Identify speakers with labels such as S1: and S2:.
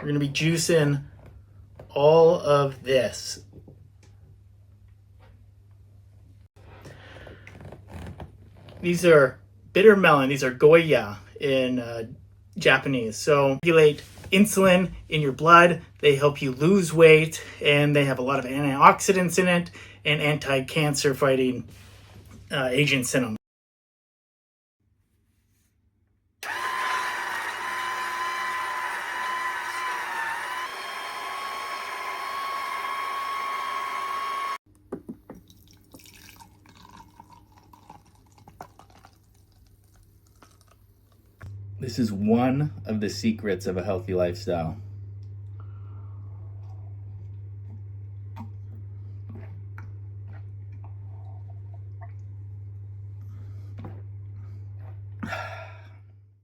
S1: We're gonna be juicing all of this. These are bitter melon. These are Goya in Japanese. So regulate insulin in your blood. They help you lose weight, and they have a lot of antioxidants in it and anti-cancer fighting agents in them. This is one of the secrets of a healthy lifestyle.